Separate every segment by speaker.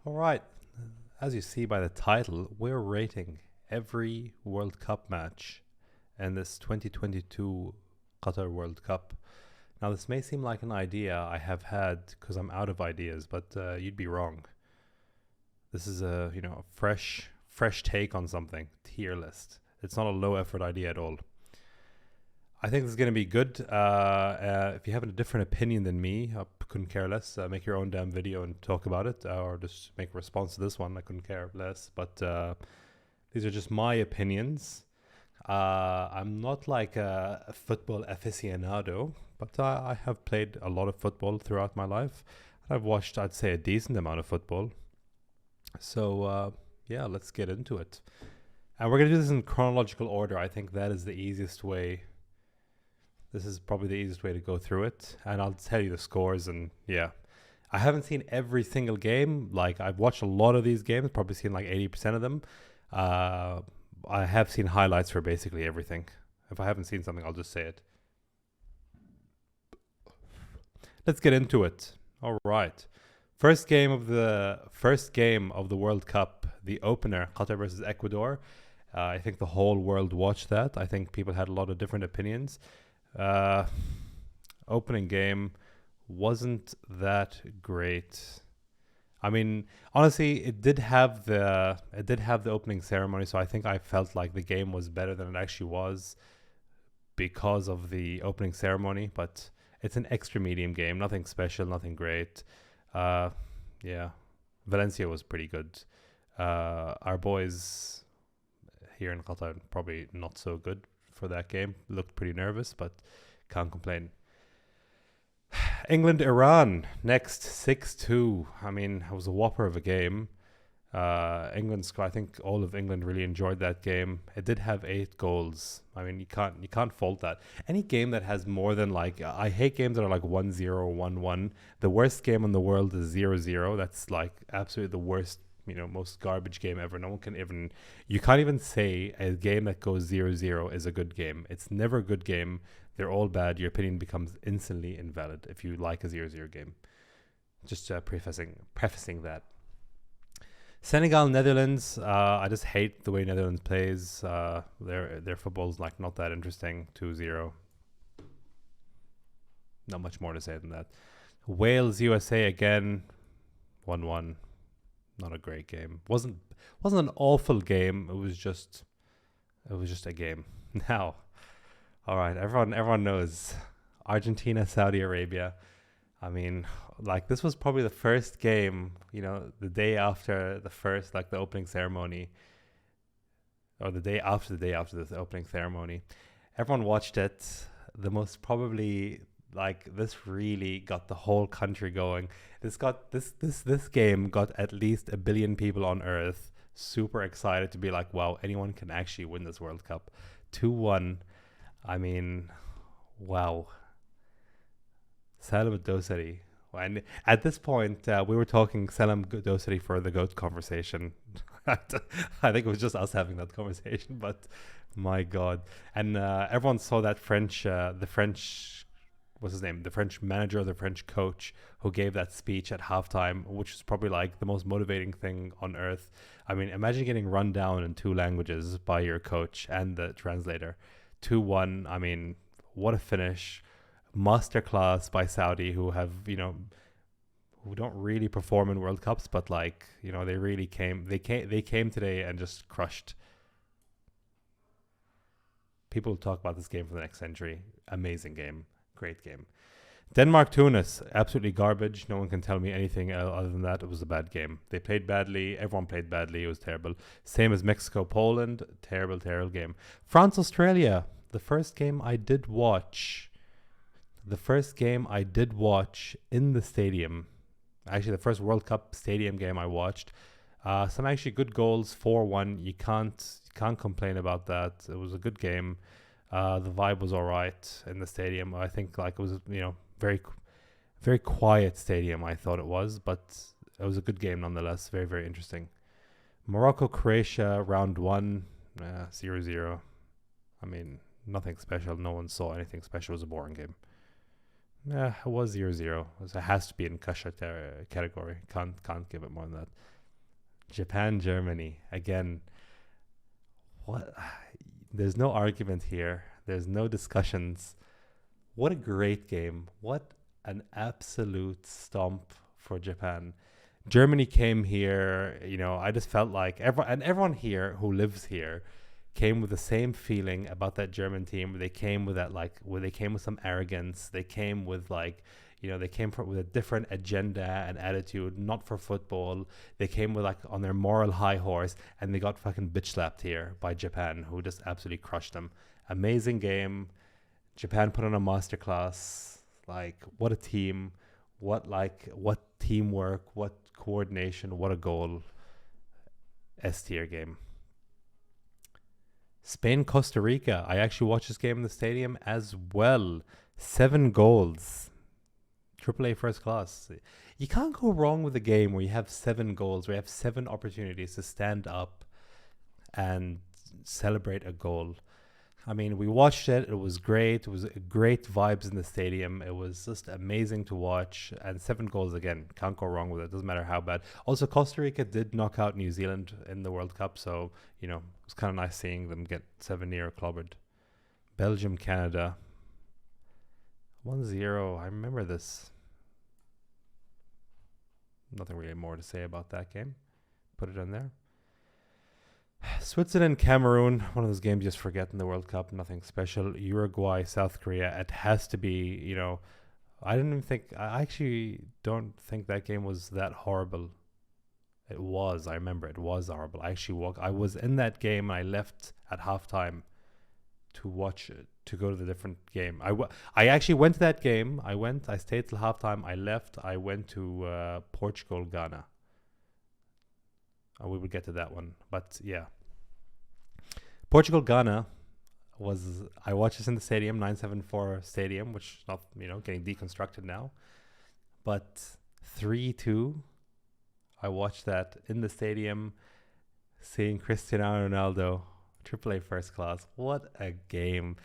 Speaker 1: All right. As you see by the title, we're rating every World Cup match in this 2022 Qatar World Cup. Now, this may seem like an idea I have had because I'm out of ideas, but you'd be wrong. This is a fresh take on something. Tier list. It's not a low effort idea at all. I think this is going to be good. If you have a different opinion than me, I couldn't care less. Make your own damn video and talk about it, or just make a response to this one. I couldn't care less. But these are just my opinions. I'm not like a football aficionado, but I have played a lot of football throughout my life. I've watched, I'd say, a decent amount of football. So, yeah, let's get into it. And we're going to do this in chronological order. I think that is the easiest way. This is probably the easiest way to go through it. And I'll tell you the scores. And yeah, I haven't seen every single game. Like, I've watched a lot of these games, probably seen like 80% of them. I have seen highlights for basically everything. If I haven't seen something, I'll just say it. Let's get into it. All right. First game of the World Cup, the opener, Qatar versus Ecuador. I think the whole world watched that. I think people had a lot of different opinions. Opening game wasn't that great. I mean, honestly, it did have the opening ceremony, so I think I felt like the game was better than it actually was because of the opening ceremony. But it's an extra medium game, nothing special, nothing great. Yeah, Valencia was pretty good. Our boys here in Qatar probably not so good for that game. Looked pretty nervous, but can't complain. England Iran next 6-2. I mean, it was a whopper of a game. I think all of England really enjoyed that game. It did have 8 goals. I mean, you can't fault that. Any game that has more than I hate games that are like 1-0 or 1-1. The worst game in the world is 0-0. That's like absolutely the worst, most garbage game ever. You can't even say a game that goes 0-0 is a good game. It's never a good game. They're all bad. Your opinion becomes instantly invalid if you like a 0-0 game. Just prefacing that. Senegal, Netherlands. I just hate the way Netherlands plays. Their football's like not that interesting. 2-0. Not much more to say than that. Wales, USA again. 1-1. Not a great game. Wasn't an awful game. It was just a game. Now, all right. Everyone knows Argentina, Saudi Arabia. I mean, this was probably the first game, the day after the opening ceremony, or the day after the opening ceremony. Everyone watched it. The most probably, this really got the whole country going. This game got at least 1 billion people on Earth super excited to be like, wow, anyone can actually win this World Cup. 2-1. I mean, wow. Salam Dosari. And at this point, we were talking Salam Dosari for the GOAT conversation. I think it was just us having that conversation, but my God. And everyone saw that what's his name? The French manager, the French coach who gave that speech at halftime, which is probably like the most motivating thing on earth. I mean, imagine getting run down in 2 languages by your coach and the translator. 2-1. I mean, what a finish. Masterclass by Saudi, who have who don't really perform in World Cups, but they really came today and just crushed. People talk about this game for the next century. Amazing game, great game. Denmark Tunis, absolutely garbage. No one can tell me anything other than that. It was a bad game. They played badly. Everyone played badly. It was terrible. Same as Mexico Poland. Terrible game. France Australia, the first game I did watch in the stadium. Actually, the first World Cup stadium game I watched. Some actually good goals, 4-1. You can't complain about that. It was a good game. The vibe was all right in the stadium. I think it was, very, very quiet stadium, I thought it was. But it was a good game nonetheless. Very, very interesting. Morocco, Croatia, round 1, 0-0. I mean, nothing special. No one saw anything special. It was a boring game. Yeah, it was 0-0. So it has to be in Kasha category. Can't give it more than that. Japan, Germany. Again, what? There's no argument here. There's no discussions. What a great game. What an absolute stomp for Japan. Germany came here, I just felt like everyone here who lives here came with the same feeling about that German team. They came with that where they came with some arrogance. They came with they came with a different agenda and attitude, not for football. They came with on their moral high horse, and they got fucking bitch slapped here by Japan, who just absolutely crushed them. Amazing game. Japan put on a masterclass. What a team. What teamwork, what coordination, what a goal. S tier game. Spain, Costa Rica. I actually watched this game in the stadium as well. 7 goals. AAA first class. You can't go wrong with a game where you have 7 goals, where you have 7 opportunities to stand up and celebrate a goal. I mean, we watched it. It was great. It was great vibes in the stadium. It was just amazing to watch. And 7 goals again. Can't go wrong with it. Doesn't matter how bad. Also, Costa Rica did knock out New Zealand in the World Cup. So, it was kind of nice seeing them get 7-0 clobbered. Belgium, Canada. 1-0. I remember this. Nothing really more to say about that game. Put it in there. Switzerland, Cameroon, one of those games you just forget in the World Cup. Nothing special. Uruguay, South Korea. It has to be, I actually don't think that game was that horrible. It was. I remember it was horrible. I was in that game and I left at halftime to watch it, to go to the different game. I actually went to that game. I stayed till halftime. I left. I went to Portugal, Ghana. We will get to that one. But yeah. Portugal, Ghana I watched this in the stadium, 974 stadium, which is not, getting deconstructed now. But 3-2, I watched that in the stadium, seeing Cristiano Ronaldo, AAA first class. What a game.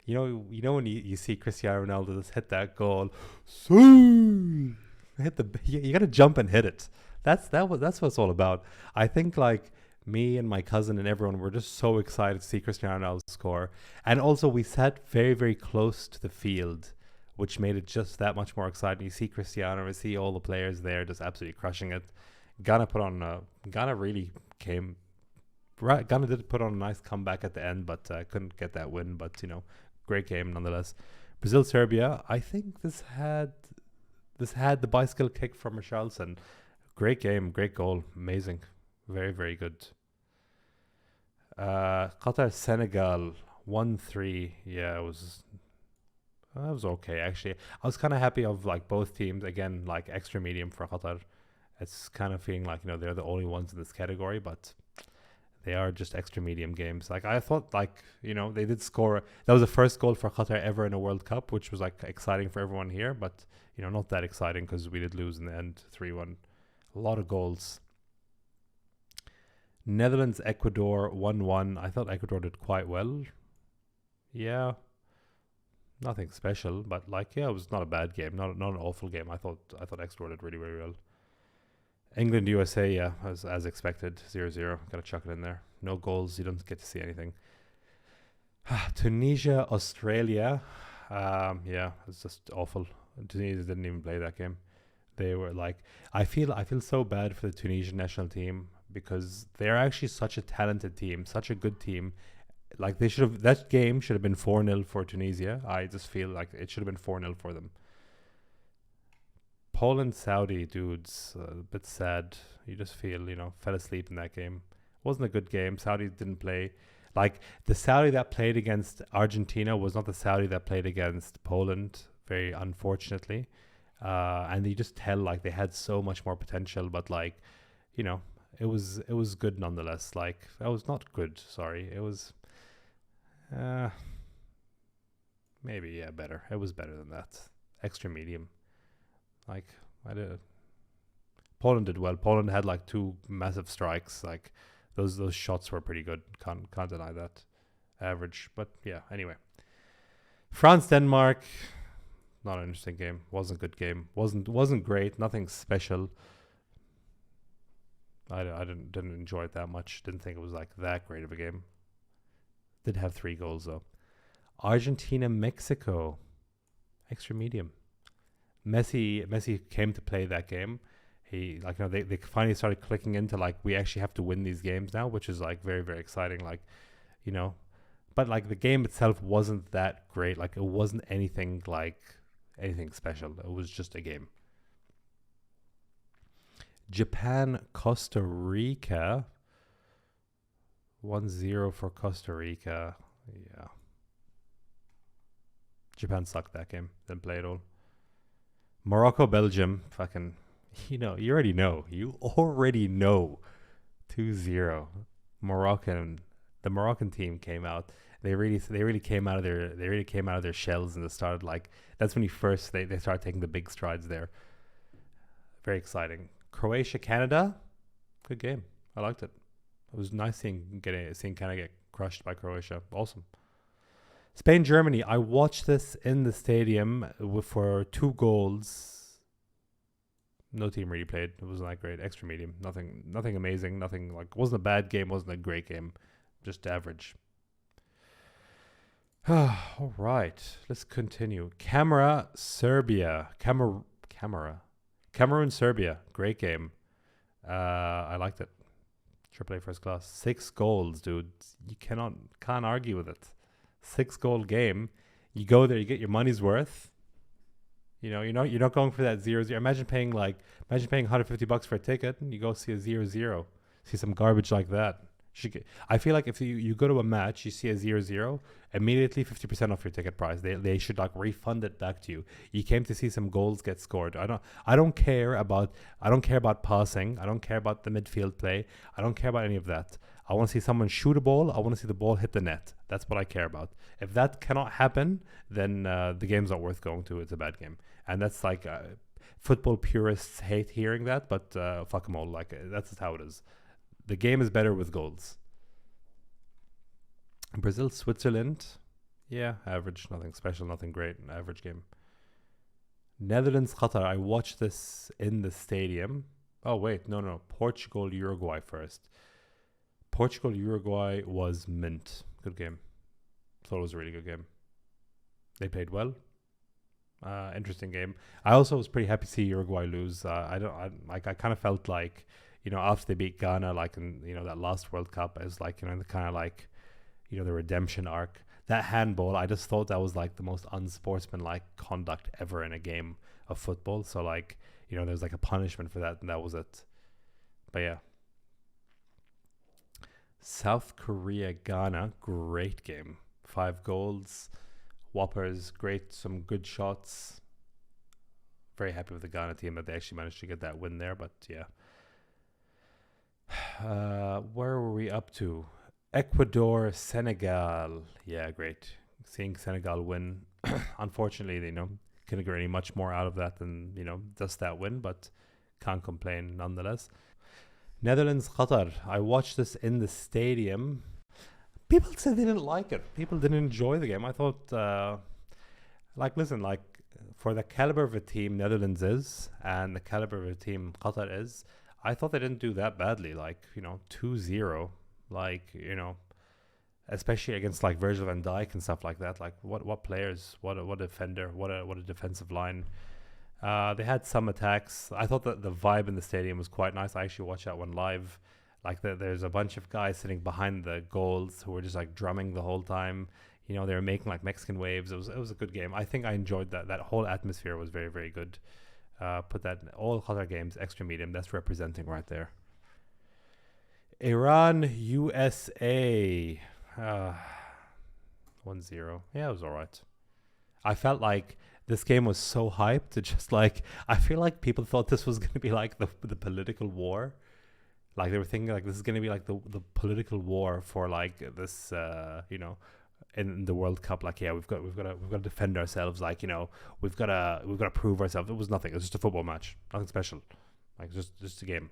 Speaker 1: You know when you see Cristiano Ronaldo just hit that goal, you got to jump and hit it. That's what it's all about. I think me and my cousin and everyone were just so excited to see Cristiano Ronaldo score. And also we sat very, very close to the field, which made it just that much more exciting. You see Cristiano, you see all the players there just absolutely crushing it. Ghana did put on a nice comeback at the end, but couldn't get that win. But, great game nonetheless. Brazil, Serbia. I think this had the bicycle kick from Richarlison. Great game, great goal, amazing, very, very good. Qatar, Senegal, 1-3. Yeah, it was okay actually. I was kind of happy of both teams. Again, extra medium for Qatar. It's kind of feeling they're the only ones in this category, but they are just extra medium games. I thought they did score. That was the first goal for Qatar ever in a World Cup, which was exciting for everyone here, but not that exciting because we did lose in the end, 3-1. A lot of goals. Netherlands, Ecuador, 1-1. I thought Ecuador did quite well. Yeah. Nothing special, but it was not a bad game. Not an awful game. I thought Ecuador did really, really well. England, USA, yeah, as expected, 0-0. Gotta chuck it in there. No goals. You don't get to see anything. Tunisia, Australia. Yeah, it's just awful. Tunisia didn't even play that game. They were I feel so bad for the Tunisian national team because they're actually such a talented team, such a good team. That game should have been 4-0 for Tunisia. I just feel like it should have been 4-0 for them. Poland, Saudi, dudes, a bit sad. You just feel, fell asleep in that game. Wasn't a good game. Saudi didn't play. The Saudi that played against Argentina was not the Saudi that played against Poland, very unfortunately. And you just tell they had so much more potential, but it was good nonetheless. That was not good. Sorry, it was maybe better. It was better than that. Extra medium. Poland did well. Poland had 2 massive strikes. Those shots were pretty good. Can't deny that. Average, but yeah. Anyway, France, Denmark. Not an interesting game. Wasn't a good game. Wasn't great. Nothing special. I didn't enjoy it that much. Didn't think it was like that great of a game. Did have 3 goals though. Argentina, Mexico, extra medium. Messi came to play that game. He they finally started clicking into like we actually have to win these games now, which is like very very exciting. Like, but like the game itself wasn't that great. Like it wasn't anything special. It was just a game. Japan, Costa Rica. 1-0 for Costa Rica. Yeah. Japan sucked that game. Didn't play at all. Morocco, Belgium. Fucking, you already know. 2-0. The Moroccan team came out. They really came out of their shells and started like that's when they started taking the big strides there. Very exciting. Croatia, Canada, good game. I liked it. It was nice seeing Canada get crushed by Croatia. Awesome. Spain, Germany. I watched this in the stadium for 2 goals. No team really played. It wasn't that great. Extra medium. Nothing amazing. Nothing like. Wasn't a bad game. Wasn't a great game. Just average. All right. Let's continue. Cameroon, Serbia. Cameroon, Serbia. Great game. I liked it. AAA first class. 6 goals, dude. You can't argue with it. 6-goal game. You go there, you get your money's worth. You're not going for that 0-0. Imagine paying $150 for a ticket and you go see a 0-0. See some garbage like that. I feel like if you go to a match, you see a 0-0, immediately 50% off your ticket price. They should like refund it back to you. You came to see some goals get scored. I don't care about passing. I don't care about the midfield play. I don't care about any of that. I want to see someone shoot a ball. I want to see the ball hit the net. That's what I care about. If that cannot happen, then the game's not worth going to. It's a bad game. And that's like football purists hate hearing that, but fuck them all. Like that's just how it is. The game is better with goals. Brazil, Switzerland. Yeah, average. Nothing special, nothing great. An average game. Netherlands, Qatar. I watched this in the stadium. Oh, wait. No. Portugal, Uruguay first. Portugal, Uruguay was mint. Good game. Thought it was a really good game. They played well. Interesting game. I also was pretty happy to see Uruguay lose. I kind of felt like, after they beat Ghana, like in that last World Cup, as like the kind of like the redemption arc. That handball, I just thought that was like the most unsportsmanlike conduct ever in a game of football. So like there's like a punishment for that, and that was it. But yeah. South Korea, Ghana, great game. 5 goals, whoppers, great, some good shots. Very happy with the Ghana team that they actually managed to get that win there. But yeah. Where were we up to? Ecuador, Senegal. Yeah, great. Seeing Senegal win. Unfortunately, couldn't get any much more out of that than, just that win, but can't complain nonetheless. Netherlands, Qatar. I watched this in the stadium. People said they didn't like it. People didn't enjoy the game. I thought, listen, for the caliber of a team Netherlands is, and the caliber of a team Qatar is, I thought they didn't do that badly. 2-0. Especially against like Virgil van Dijk and stuff like that. Like what players, what a defender, what a defensive line. They had some attacks. I thought that the vibe in the stadium was quite nice. I actually watched that one live. There's a bunch of guys sitting behind the goals who were just like drumming the whole time. They were making like Mexican waves. It was a good game. I think I enjoyed that. That whole atmosphere was very, very good. Put that in all Qatar games, extra medium. That's representing right there. Iran, USA. 1-0. Yeah, it was all right. I felt like this game was so hyped. It just like, I feel like people thought this was going to be like the political war. Like they were thinking like this is going to be like the political war for like this, in the World Cup. Like, yeah, we've got to defend ourselves. Like, we've got to prove ourselves. It was nothing. It was just a football match. Nothing special. Like just a game.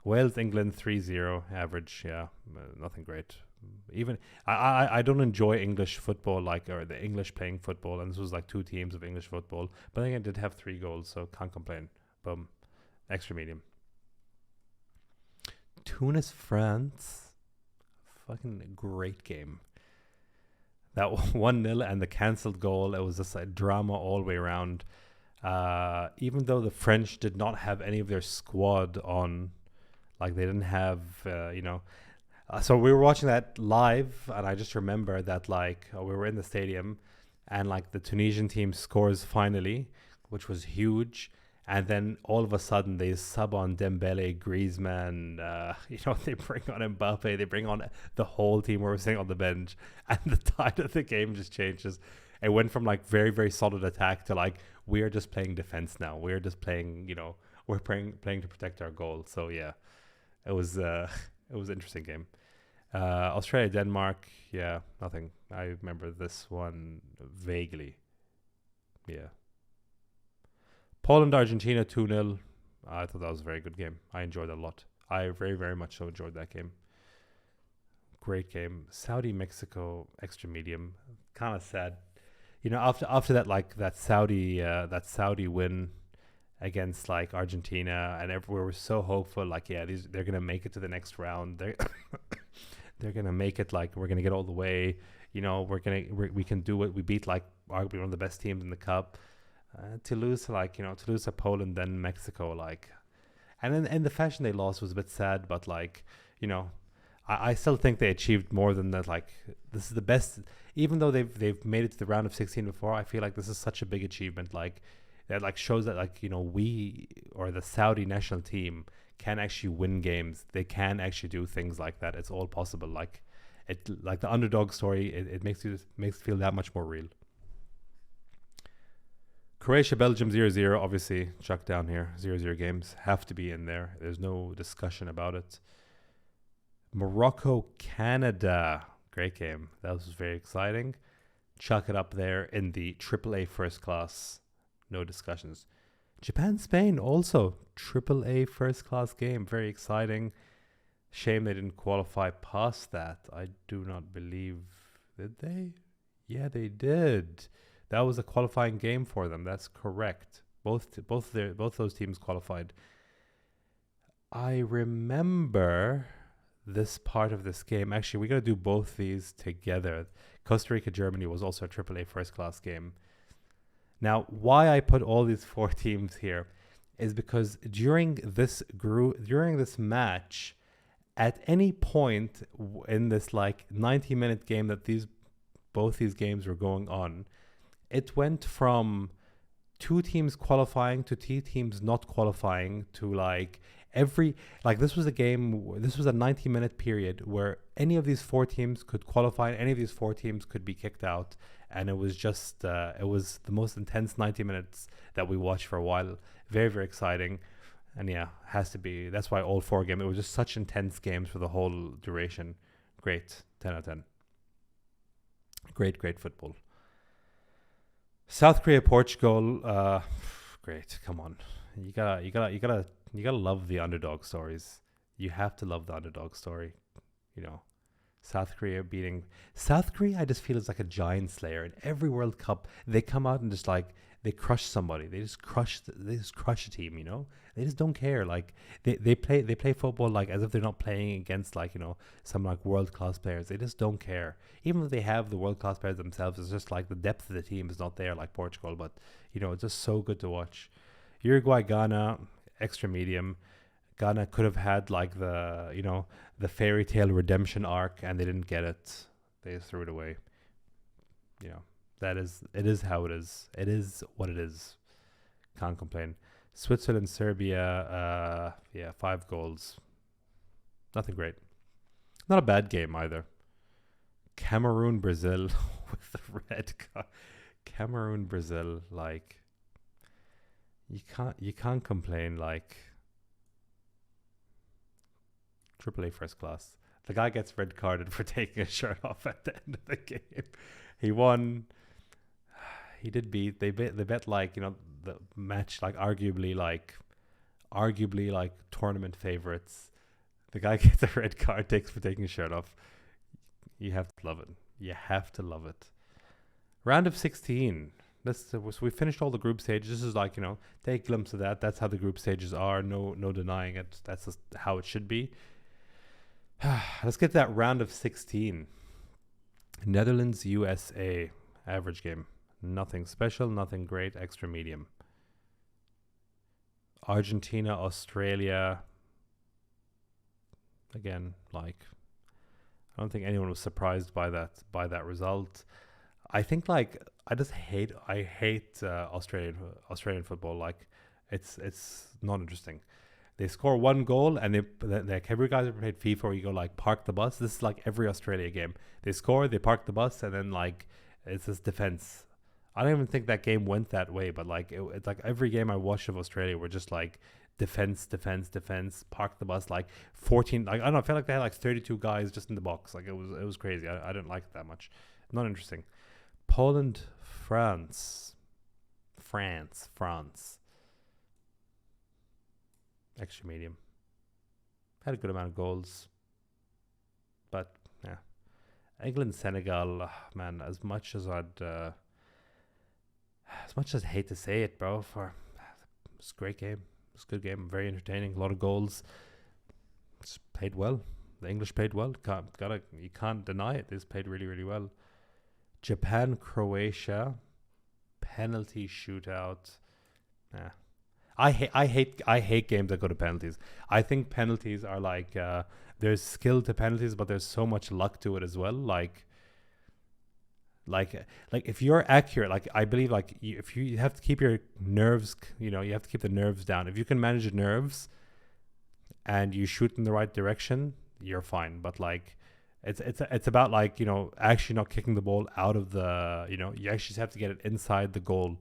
Speaker 1: Wales, England, 3-0 average. Yeah, nothing great. Even I don't enjoy English football like or the English playing football, and this was like two teams of English football. But I think it did have 3 goals, so can't complain. Boom, extra medium. Tunis France, fucking great game. That 1-0 and the cancelled goal. It was just a drama all the way around. Even though the French did not have any of their squad on, like they didn't have, so we were watching that live, and I just remember that like we were in the stadium, and like the Tunisian team scores finally, which was huge, and then all of a sudden they sub on Dembele, Griezmann, they bring on Mbappe, they bring on the whole team. We were sitting on the bench, and the tide of the game just changes. It went from like very very solid attack to like we are just playing defense now. We're just playing, we're playing to protect our goal. So yeah, it was an interesting game. Australia, Denmark, yeah, nothing. I remember this one vaguely. Yeah. Poland, Argentina, 2-0. I thought that was a very good game. I enjoyed it a lot. I very, very much so enjoyed that game. Great game. Saudi, Mexico, extra medium. Kind of sad. After that, like that Saudi win against like Argentina, and everywhere was so hopeful. Like, yeah, they're gonna make it to the next round. They're gonna make it. Like, we're gonna get all the way. We can do it. We beat like arguably one of the best teams in the cup. To lose to Poland, then Mexico, like, and in the fashion they lost was a bit sad, but like, I still think they achieved more than that. Like, this is the best, even though they've made it to the round of 16 before. I feel like this is such a big achievement. Like, that like shows that like we or the Saudi national team can actually win games. They can actually do things like that. It's all possible. Like the underdog story. It makes it feel that much more real. Croatia, Belgium 0-0, obviously chucked down here. 0-0 games have to be in there. There's no discussion about it. Morocco, Canada, great game. That was very exciting. Chuck it up there in the AAA first class. No discussions. Japan, Spain, also AAA first class game. Very exciting. Shame they didn't qualify past that. I do not believe. Did they? Yeah, they did. That was a qualifying game for them. That's correct. Both those teams qualified. I remember this part of this game. Actually, we got to do both these together. Costa Rica, Germany was also a AAA first class game. Now, why I put all these 4 teams here is because during this match, at any point in this like 90-minute game that both these games were going on, it went from 2 teams qualifying to 2 teams not qualifying to like this was a 90-minute period where any of these 4 teams could qualify, any of these 4 teams could be kicked out, and it was just it was the most intense 90 minutes that we watched for a while. Very, very exciting. And yeah, has to be. That's why all 4 games, it was just such intense games for the whole duration. Great. 10 out of 10. Great football. South Korea, Portugal, great. Come on, you gotta love the underdog stories. You have to love the underdog story. South Korea. I just feel is like a giant slayer. In every World Cup, they come out and just like they crush somebody. They just crush a team. They just don't care. Like they play football like as if they're not playing against like some like world class players. They just don't care. Even if they have the world class players themselves, it's just like the depth of the team is not there like Portugal. But it's just so good to watch. Uruguay, Ghana, extra medium. Ghana could have had like the fairy tale redemption arc, and they didn't get it. They just threw it away. It is how it is. It is what it is. Can't complain. Switzerland, Serbia, 5 goals. Nothing great. Not a bad game either. Cameroon, Brazil with the red card. Cameroon, Brazil, like you can't complain. Like AAA first class. The guy gets red carded for taking his shirt off at the end of the game. He won. He did beat. They bet like the match like arguably tournament favorites. The guy gets a red card for taking his shirt off. You have to love it. You have to love it. Round of 16. So we finished all the group stages. This is like, take a glimpse of that. That's how the group stages are. No denying it. That's just how it should be. Let's get to that round of 16. Netherlands, USA. Average game. Nothing special, nothing great, extra medium. Argentina, Australia. Again, like, I don't think anyone was surprised by that result. I think like I hate Australian football. Like, it's not interesting. They score one goal and like every guy ever played FIFA where you go like park the bus. This is like every Australia game. They score, they park the bus, and then like it's this defense. I don't even think that game went that way, but like it's like every game I watched of Australia were just like defense, park the bus, like 14. Like I don't know, I felt like they had like 32 guys just in the box. Like it was crazy. I didn't like it that much. Not interesting. Poland, France. Extra medium. Had a good amount of goals. But, yeah. England, Senegal, man, as much as I'd hate to say it, bro, it's a great game. It's a good game. Very entertaining. A lot of goals. It's played well. The English played well. You can't deny it. This played really, really well. Japan, Croatia. Penalty shootout. Yeah. I hate games that go to penalties. I think penalties are like there's skill to penalties, but there's so much luck to it as well. Like if you're accurate, like I believe, like if you have to keep your nerves, you have to keep the nerves down. If you can manage the nerves and you shoot in the right direction, you're fine. But like it's about like actually not kicking the ball out of the you actually just have to get it inside the goal.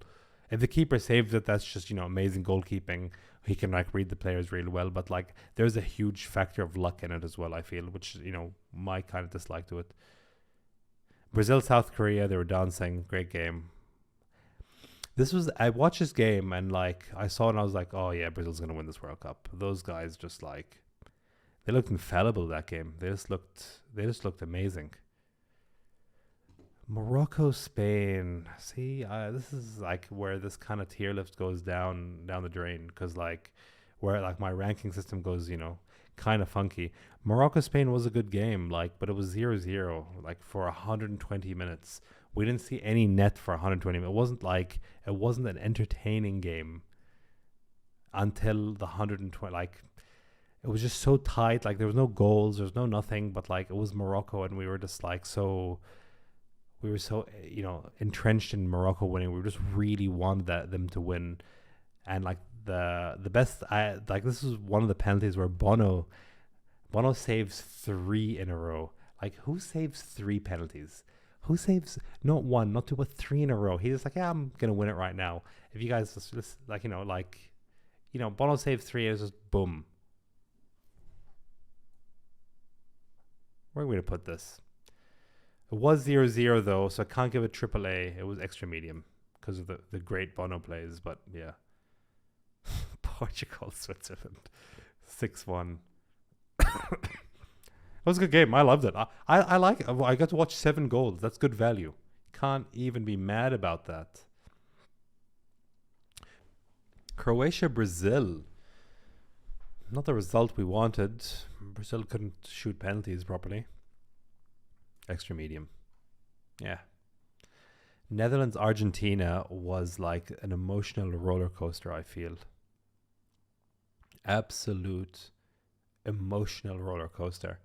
Speaker 1: If the keeper saves it, that's just, amazing goalkeeping. He can like read the players really well, but like there's a huge factor of luck in it as well, I feel, which, my kind of dislike to it. Brazil, South Korea, they were dancing. Great game. I watched this game and like I saw it and I was like, oh yeah, Brazil's going to win this World Cup. Those guys just like, they looked infallible that game. They just looked amazing. Morocco, Spain. See, this is like where this kind of tier list goes down the drain, because like where like my ranking system goes, kind of funky. Morocco, Spain was a good game, like, but it was 0-0 like for 120 minutes. We didn't see any net for 120 minutes. It wasn't an entertaining game until the 120. Like, it was just so tight. Like, there was no goals, there was no nothing, but like it was Morocco, and we were just like we were so entrenched in Morocco winning. We just really wanted them to win. And like the best, this is one of the penalties where Bono saves 3 in a row. Like, who saves 3 penalties? Who saves not 1, not 2, but 3 in a row? He's just like, yeah, I'm gonna win it right now. If you guys just Bono saves 3 and it's just boom. Where are we gonna put this? It was 0-0 though, so I can't give it AAA. It was extra medium because of the great Bono plays. But yeah, Portugal, Switzerland, 6-1. It was a good game. I loved it. I like it. I got to watch 7 goals. That's good value. Can't even be mad about that. Croatia, Brazil. Not the result we wanted. Brazil couldn't shoot penalties properly. Extra medium. Yeah. Netherlands, Argentina was like an emotional roller coaster, I feel. Absolute emotional roller coaster.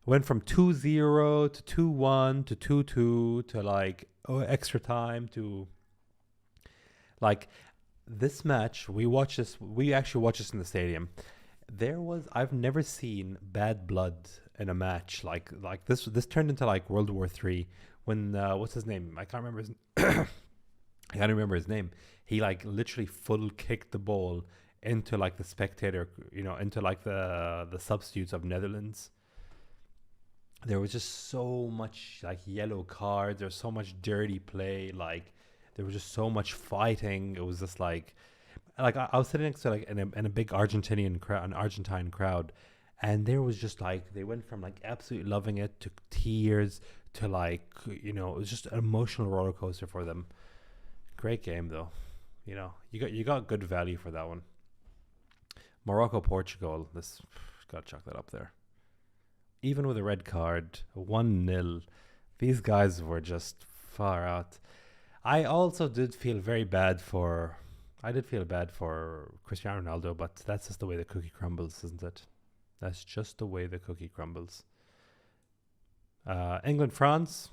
Speaker 1: Went from 2-0 to 2-1 to 2-2 to like extra time to like this match. We actually watched this in the stadium. I've never seen bad blood in a match like this. This turned into like World War III when what's his name? I can't remember his name. He like literally full kicked the ball into like the spectator, into like the substitutes of Netherlands. There was just so much like yellow cards. There's so much dirty play. Like there was just so much fighting. It was just like I was sitting next to like in a big Argentine crowd, And there was just like they went from like absolutely loving it to tears to like, it was just an emotional roller coaster for them. Great game though. You got good value for that one. Morocco Portugal. This gotta chuck that up there. Even with a red card, 1-0. These guys were just far out. I also did feel very bad for. I did feel bad for Cristiano Ronaldo, but that's just the way the cookie crumbles, isn't it? That's just the way the cookie crumbles. England France,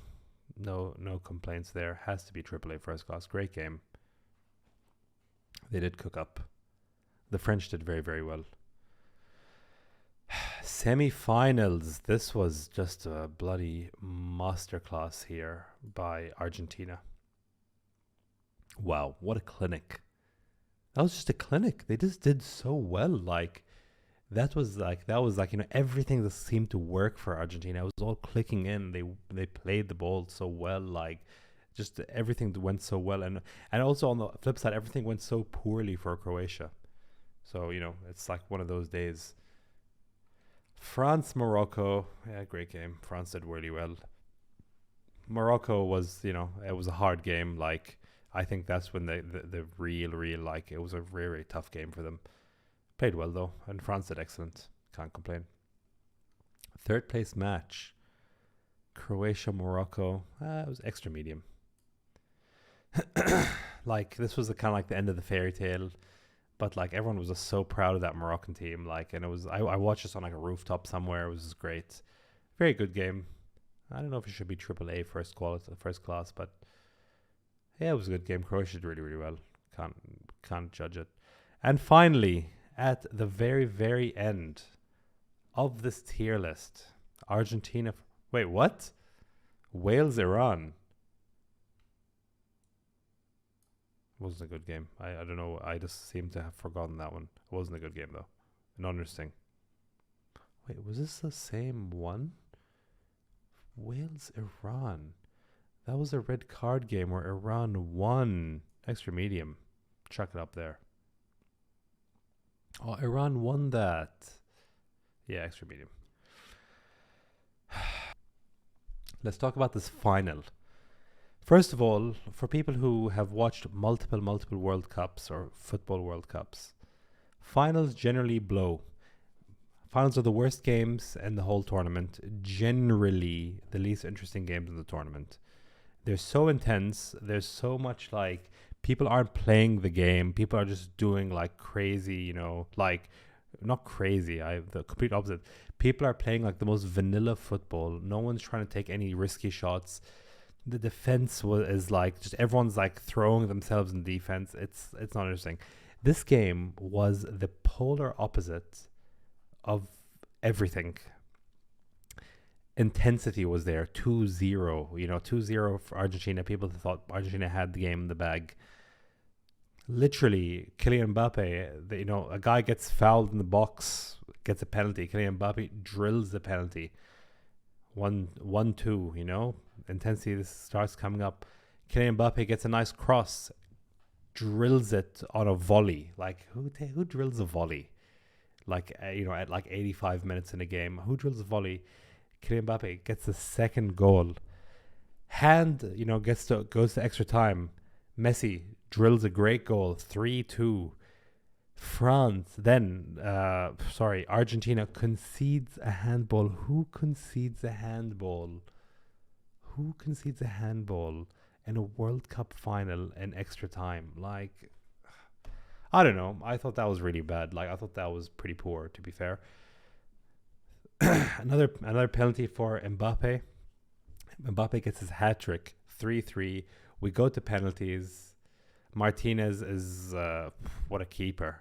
Speaker 1: no complaints there. Has to be AAA first class. Great game. They did cook up. The French did very, very well. Semi-finals. This was just a bloody masterclass here by Argentina. Wow, what a clinic. That was just a clinic. They just did so well. That was like everything that seemed to work for Argentina. It was all clicking in. They played the ball so well. Like just everything went so well, and also on the flip side, everything went so poorly for Croatia. So it's like one of those days. France, Morocco, yeah, great game. France did really well. Morocco was, it was a hard game. Like I think that's when the real like it was a very, very tough game for them. Played well though, and France did excellent. Can't complain. Third place match, Croatia, Morocco. It was extra medium. Like this was the kind of like the end of the fairy tale, but like everyone was just so proud of that Moroccan team. Like, and it was I watched this on like a rooftop somewhere. It was just great. Very good game. I don't know if it should be AAA first class, but yeah, it was a good game. Croatia did really, really well. Can't judge it. And finally, at the very, very end of this tier list, Argentina. Wait, what? Wales, Iran. Wasn't a good game. I don't know. I just seem to have forgotten that one. It wasn't a good game though. Not interesting. Wait, was this the same one? Wales, Iran. That was a red card game where Iran won. Extra medium. Chuck it up there. Oh, Iran won that. Yeah, extra medium. Let's talk about this final. First of all, for people who have watched multiple World Cups or football World Cups, finals generally blow. Finals are the worst games in the whole tournament. Generally, the least interesting games in the tournament. They're so intense. There's so much like people aren't playing the game. People are just doing like crazy, like not crazy. The complete opposite. People are playing like the most vanilla football. No one's trying to take any risky shots. The defense is like just everyone's like throwing themselves in defense. It's not interesting. This game was the polar opposite of everything. Intensity was there, 2-0, 2-0 for Argentina. People thought Argentina had the game in the bag. Literally, Kylian Mbappe, a guy gets fouled in the box, gets a penalty. Kylian Mbappe drills the penalty. 1-2, intensity this starts coming up. Kylian Mbappe gets a nice cross, drills it on a volley. Like, who drills a volley? Like, at like 85 minutes in a game, who drills a volley? Kylian Mbappe gets the second goal. Goes to extra time. Messi drills a great goal, 3-2. Argentina concedes a handball. Who concedes a handball? Who concedes a handball in a World Cup final in extra time? Like, I don't know. I thought that was really bad. Like, I thought that was pretty poor, to be fair. Another penalty for Mbappe. Mbappe gets his hat trick, 3-3. We go to penalties. Martinez is what a keeper.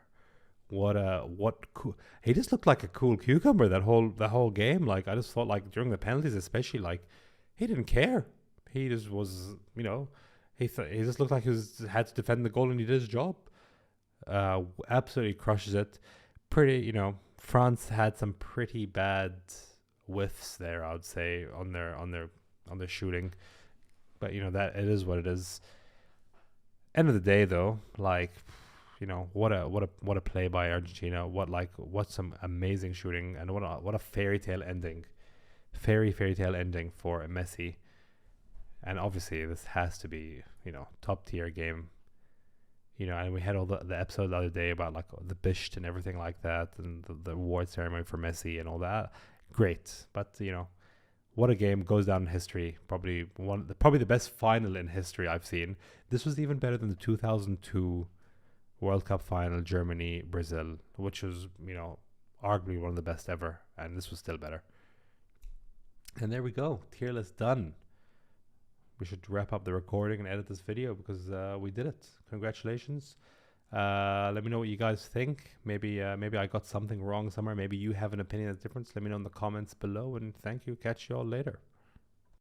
Speaker 1: He just looked like a cool cucumber the whole game. Like, I just thought, like, during the penalties especially, like, he didn't care. He just was, he just looked like he had to defend the goal, and he did his job. Absolutely crushes it. France had some pretty bad whiffs there, I would say, on their shooting, but that it is what it is. End of the day, though, like, what a play by Argentina. What some amazing shooting, and what a fairy tale ending for Messi. And obviously this has to be, top tier game. And we had all the episode the other day about like the Bisht and everything like that, and the award ceremony for Messi and all that. Great, but what a game, goes down in history. Probably the best final in history I've seen. This was even better than the 2002 World Cup final, Germany Brazil, which was arguably one of the best ever, and this was still better. And there we go, tier list done. We should wrap up the recording and edit this video because we did it. Congratulations. Let me know what you guys think. Maybe I got something wrong somewhere. Maybe you have an opinion that's different. Let me know in the comments below, and thank you. Catch you all later.